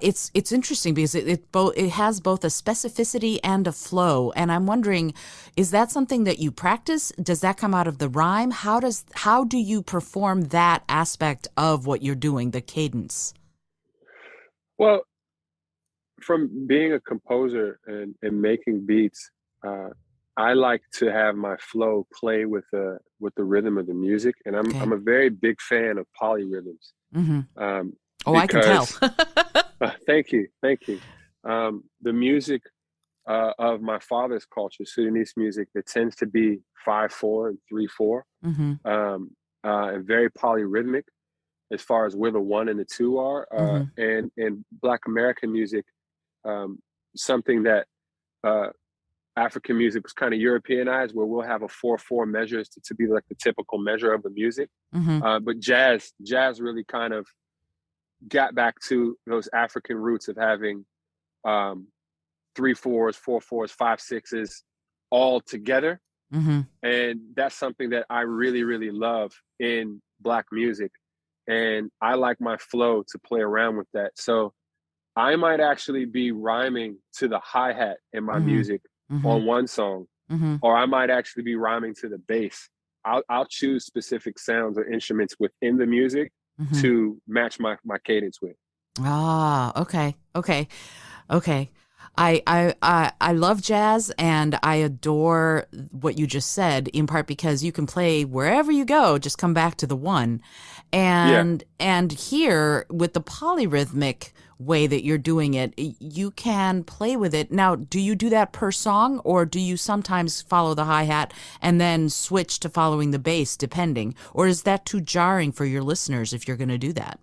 it's interesting because it has both a specificity and a flow, and I'm wondering, is that something that you practice? Does that come out of the rhyme? How do you perform that aspect of what you're doing, the cadence? Well, from being a composer and making beats, I like to have my flow play with the rhythm of the music, and I'm a very big fan of polyrhythms. I can tell. Thank you. The music of my father's culture, Sudanese music, that tends to be 5/4 and 3/4, and very polyrhythmic as far as where the 1 and the 2 are. And Black American music, something that African music was kind of Europeanized, where we'll have a 4/4 measures to be like the typical measure of the music. But jazz really kind of got back to those African roots of having 3/4s, 4/4s, 5/6s all together. And that's something that I really, really love in Black music. And I like my flow to play around with that. So I might actually be rhyming to the hi-hat in my music on one song, or I might actually be rhyming to the bass. I'll choose specific sounds or instruments within the music to match my cadence with. Ah, okay. I love jazz, and I adore what you just said, in part because you can play wherever you go, just come back to the one. And here with the polyrhythmic way that you're doing it, you can play with it. Now, do you do that per song, or do you sometimes follow the hi-hat and then switch to following the bass depending? Or is that too jarring for your listeners if you're going to do that?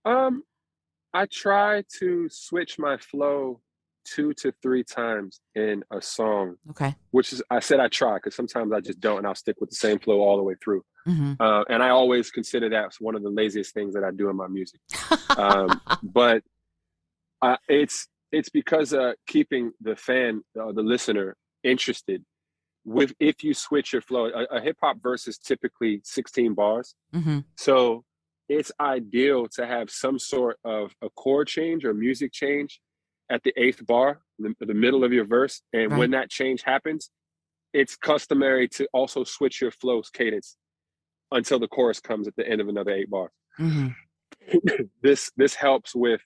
I try to switch my flow 2 to 3 times in a song. Okay. Which is, I said I try, because sometimes I just don't, and I'll stick with the same flow all the way through. And I always consider that one of the laziest things that I do in my music. But it's because keeping the fan, the listener, interested. If you switch your flow, a hip hop verse is typically 16 bars. So it's ideal to have some sort of a chord change or music change at the 8th bar, the middle of your verse. And when that change happens, it's customary to also switch your flow's cadence until the chorus comes at the end of another 8 bars. This helps with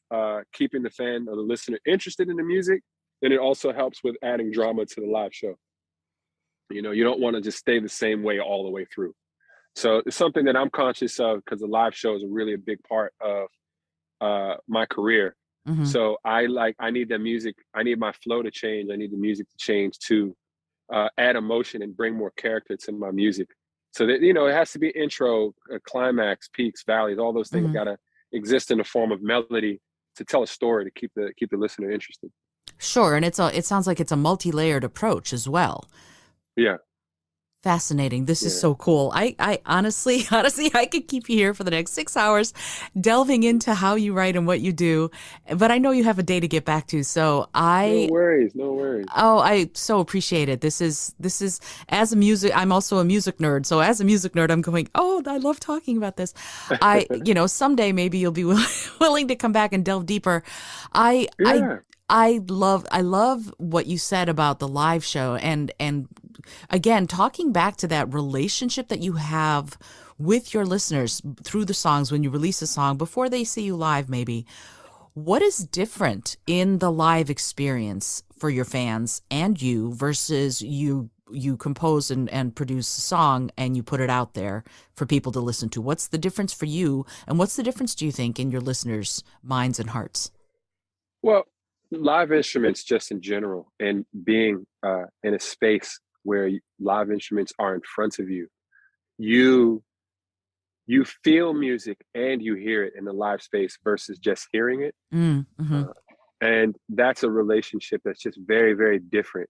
keeping the fan or the listener interested in the music, and it also helps with adding drama to the live show. You know, you don't want to just stay the same way all the way through. So it's something that I'm conscious of, because the live show is really a big part of my career. So I need the music, I need my flow to change, I need the music to change to add emotion and bring more character to my music. So that, you know, it has to be intro, climax, peaks, valleys, all those things got to exist in the form of melody to tell a story, to keep the listener interested. Sure, and it sounds like it's a multi-layered approach as well. Yeah. Fascinating. This is so cool. I honestly, I could keep you here for the next 6 hours delving into how you write and what you do, but I know you have a day to get back to. So No worries. Oh, I so appreciate it. This is I'm also a music nerd. So as a music nerd, I'm going, oh, I love talking about this. Someday maybe you'll be willing to come back and delve deeper. I love what you said about the live show, and again, talking back to that relationship that you have with your listeners through the songs when you release a song before they see you live. Maybe what is different in the live experience for your fans and you versus you compose and produce a song and you put it out there for people to listen to? What's the difference for you, and what's the difference, do you think, in your listeners' minds and hearts? Well, live instruments just in general, and being in a space where live instruments are in front of you, you feel music and you hear it in the live space versus just hearing it. And that's a relationship that's just very, very different.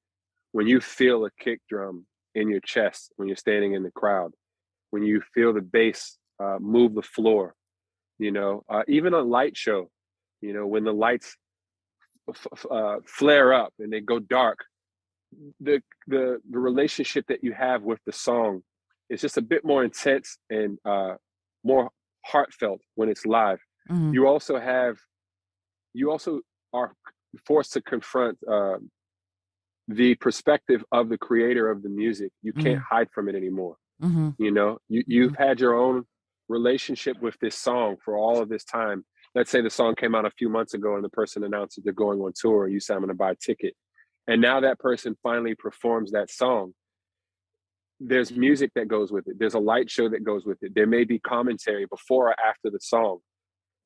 When you feel a kick drum in your chest, when you're standing in the crowd, when you feel the bass move the floor, even a light show, when the lights flare up and they go dark, the relationship that you have with the song is just a bit more intense and more heartfelt when it's live. You also are forced to confront the perspective of the creator of the music. You can't hide from it anymore. You've had your own relationship with this song for all of this time. Let's say the song came out a few months ago and the person announced that they're going on tour, and you say, I'm going to buy a ticket. And now that person finally performs that song. There's music that goes with it. There's a light show that goes with it. There may be commentary before or after the song.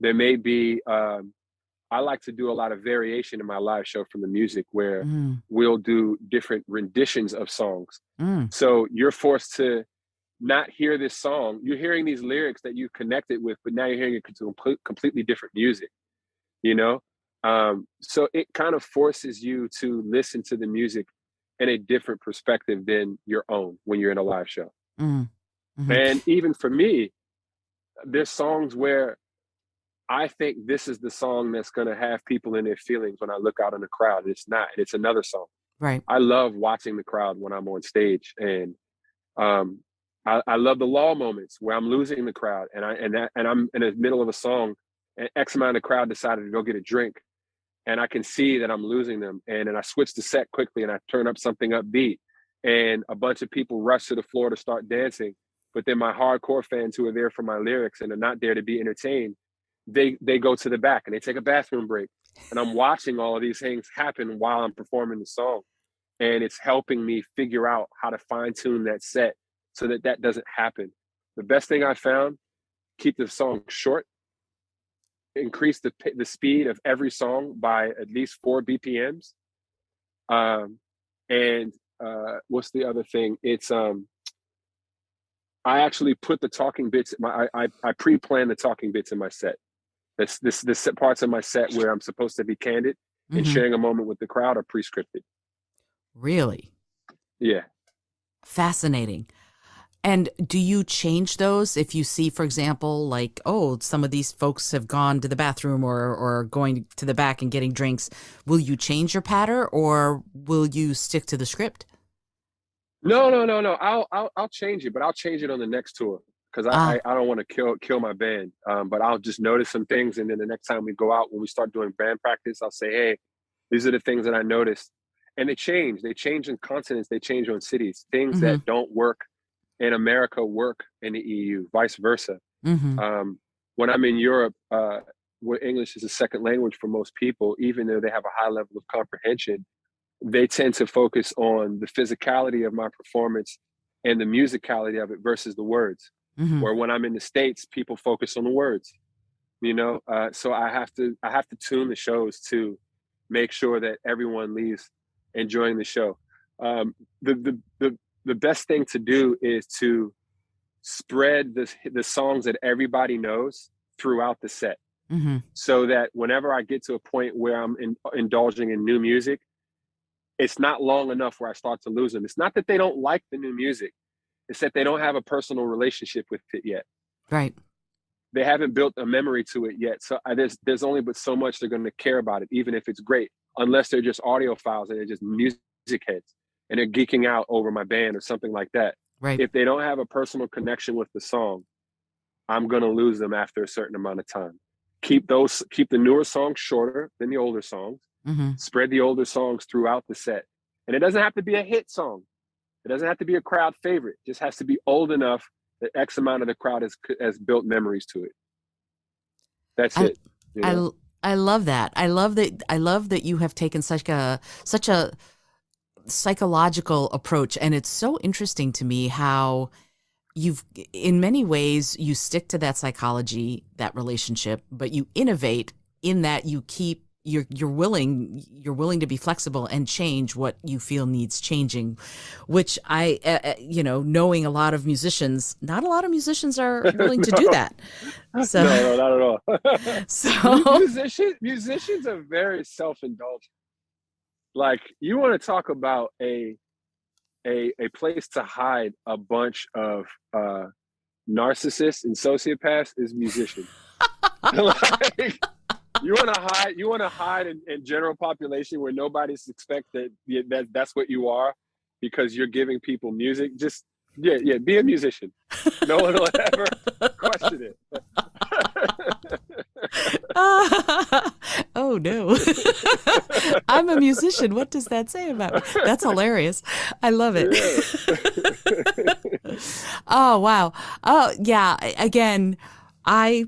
There may be, I like to do a lot of variation in my live show from the music, where we'll do different renditions of songs. So you're forced to not hear this song. You're hearing these lyrics that you connected with, but now you're hearing it to completely different music, So it kind of forces you to listen to the music in a different perspective than your own when you're in a live show. Mm-hmm. And even for me, there's songs where I think this is the song that's going to have people in their feelings when I look out in the crowd. It's not. It's another song. Right. I love watching the crowd when I'm on stage, and I love the lull moments where I'm losing the crowd, and I'm in the middle of a song, and X amount of the crowd decided to go get a drink, and I can see that I'm losing them, and then I switch the set quickly and I turn up something upbeat, and a bunch of people rush to the floor to start dancing, but then my hardcore fans who are there for my lyrics and are not there to be entertained, they go to the back and they take a bathroom break, and I'm watching all of these things happen while I'm performing the song, and it's helping me figure out how to fine tune that set so that that doesn't happen. The best thing I found: keep the song short, increase the speed of every song by at least 4 BPMs, and what's the other thing? It's I actually put the talking bits. I pre-plan the talking bits in my set. This parts of my set where I'm supposed to be candid and sharing a moment with the crowd are pre-scripted. Really? Yeah. Fascinating. And do you change those if you see, for example, like, oh, some of these folks have gone to the bathroom or going to the back and getting drinks? Will you change your patter, or will you stick to the script? No. I'll change it, but I'll change it on the next tour, because I don't want to kill my band. But I'll just notice some things, and then the next time we go out, when we start doing band practice, I'll say, hey, these are the things that I noticed. And they change. They change in continents. They change on cities. Things that don't work in America work in the EU, vice versa. When I'm in Europe, where English is a second language for most people, even though they have a high level of comprehension, they tend to focus on the physicality of my performance and the musicality of it versus the words. Or when I'm in the States, people focus on the words, so I have to tune the shows to make sure that everyone leaves enjoying the show. The best thing to do is to spread the songs that everybody knows throughout the set, so that whenever I get to a point where I'm indulging in new music, it's not long enough where I start to lose them. It's not that they don't like the new music. It's that they don't have a personal relationship with it yet. Right. They haven't built a memory to it yet. So there's only but so much they're going to care about it, even if it's great, unless they're just audiophiles and they're just music heads and they're geeking out over my band or something like that. Right. If they don't have a personal connection with the song, I'm going to lose them after a certain amount of time. Keep the newer songs shorter than the older songs. Spread the older songs throughout the set. And it doesn't have to be a hit song. It doesn't have to be a crowd favorite. It just has to be old enough that X amount of the crowd has built memories to it. That's it. I love that. I love that you have taken such a psychological approach. And it's so interesting to me how in many ways, you stick to that psychology, that relationship, but you innovate in that you're willing to be flexible and change what you feel needs changing, which knowing a lot of musicians, not a lot of musicians are willing to do that. So, no, not at all. So musicians are very self-indulgent. Like, you want to talk about a place to hide a bunch of narcissists and sociopaths is musicians. Like, you want to hide in general population where nobody suspects that that's what you are, because you're giving people music. Just be a musician. No one will ever question it. Oh no. I'm a musician. What does that say about me? That's hilarious. I love it. Yeah. Oh wow. Oh yeah. Again, I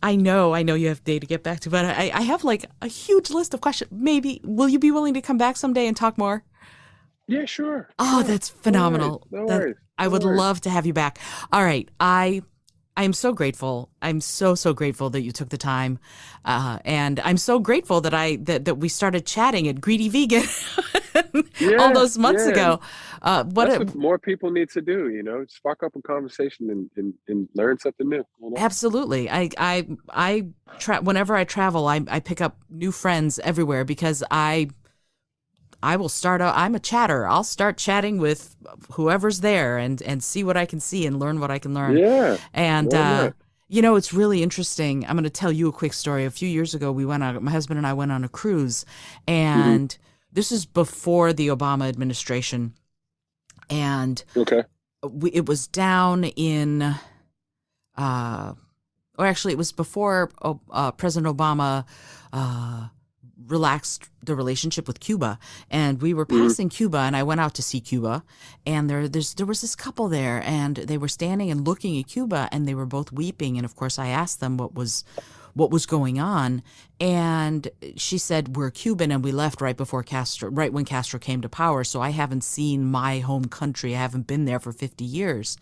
know you have a day to get back to, but I have like a huge list of questions. Maybe will you be willing to come back someday and talk more? Yeah, sure. Oh, that's phenomenal. No worries. I would love to have you back. All right. I'm so grateful. I'm so grateful that you took the time. And I'm so grateful that we started chatting at Greedy Vegan all those months ago. That's what more people need to do, spark up a conversation and learn something new. Absolutely. Whenever I travel, I pick up new friends everywhere, because I I will start out. I'm a chatter. I'll start chatting with whoever's there and see what I can see and learn what I can learn. Yeah. And, Why not? it's really interesting. I'm going to tell you a quick story. A few years ago, my husband and I went on a cruise, Mm-hmm. and this is before the Obama administration. And Okay. it was down in, or actually it was before President Obama relaxed the relationship with Cuba, and we were passing Cuba, and I went out to see Cuba, and there was this couple there, and they were standing and looking at Cuba, and they were both weeping, and of course I asked them what was going on, and she said, we're Cuban and we left right when Castro came to power, so I haven't seen my home country. I haven't been there for 50 years.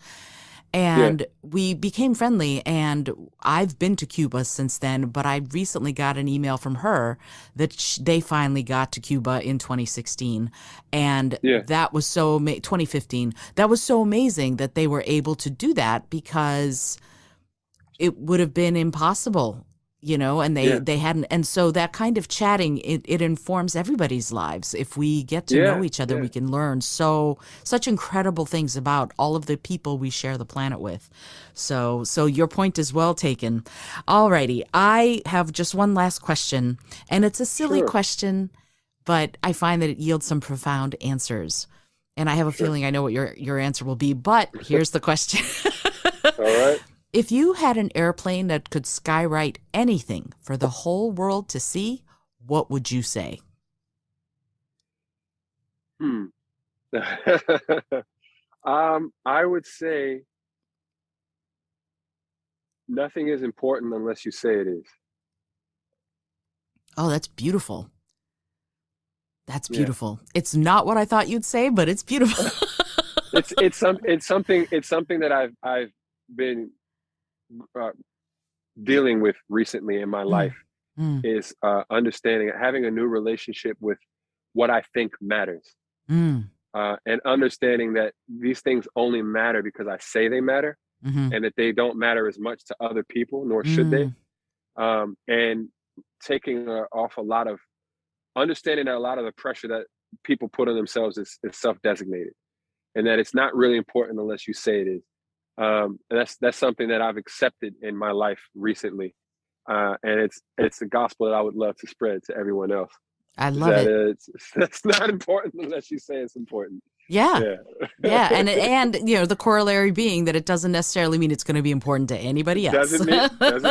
And we became friendly, and I've been to Cuba since then, but I recently got an email from her that they finally got to Cuba in 2016. And that was 2015. That was so amazing that they were able to do that, because it would have been impossible, and they hadn't. And so that kind of chatting, it informs everybody's lives. If we get to know each other, we can learn such incredible things about all of the people we share the planet with. So your point is well taken. All righty. I have just one last question, and it's a silly question, but I find that it yields some profound answers. And I have a feeling I know what your answer will be, but here's the question. All right. If you had an airplane that could skywrite anything for the whole world to see, what would you say? I would say nothing is important unless you say it is. Oh, that's beautiful. That's beautiful. It's not what I thought you'd say, but it's beautiful. it's something that I've been dealing with recently in my life, is understanding, having a new relationship with what I think matters, and understanding that these things only matter because I say they matter, and that they don't matter as much to other people, nor should they. And taking off a lot of understanding that a lot of the pressure that people put on themselves is self-designated, and that it's not really important unless you say it is. And that's something that I've accepted in my life recently, and it's a gospel that I would love to spread to everyone else. I love it. That's not important unless you say it's important. Yeah. And the corollary being that it doesn't necessarily mean it's going to be important to anybody else. Doesn't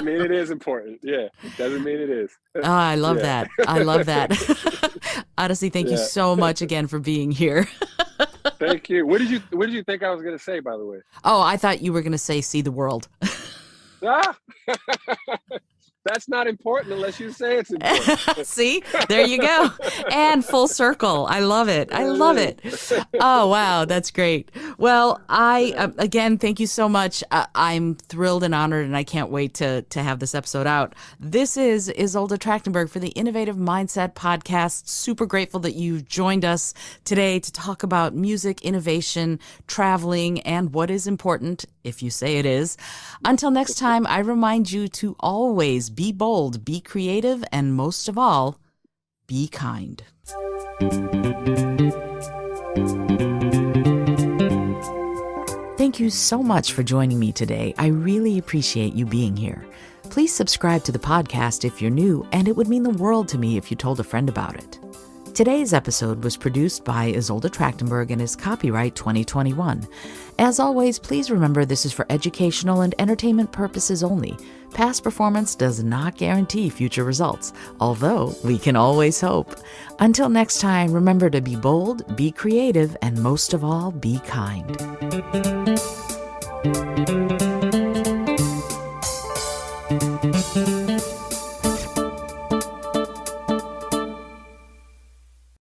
mean it is important. Yeah, it doesn't mean it is. Oh, I love that. I love that. Oddisee, thank you so much again for being here. Thank you. What did you think I was going to say, by the way? Oh, I thought you were going to say see the world. That's not important unless you say it's important. See, there you go. And full circle. I love it. I love it. Oh, wow. That's great. Well, again, thank you so much. I'm thrilled and honored, and I can't wait to have this episode out. This is Isolde Trachtenberg for the Innovative Mindset Podcast. Super grateful that you joined us today to talk about music, innovation, traveling, and what is important, if you say it is. Until next time, I remind you to always be bold, be creative, and most of all, be kind. Thank you so much for joining me today. I really appreciate you being here. Please subscribe to the podcast if you're new, and it would mean the world to me if you told a friend about it. Today's episode was produced by Isolde Trachtenberg and is copyright 2021. As always, please remember this is for educational and entertainment purposes only. Past performance does not guarantee future results, although we can always hope. Until next time, remember to be bold, be creative, and most of all, be kind.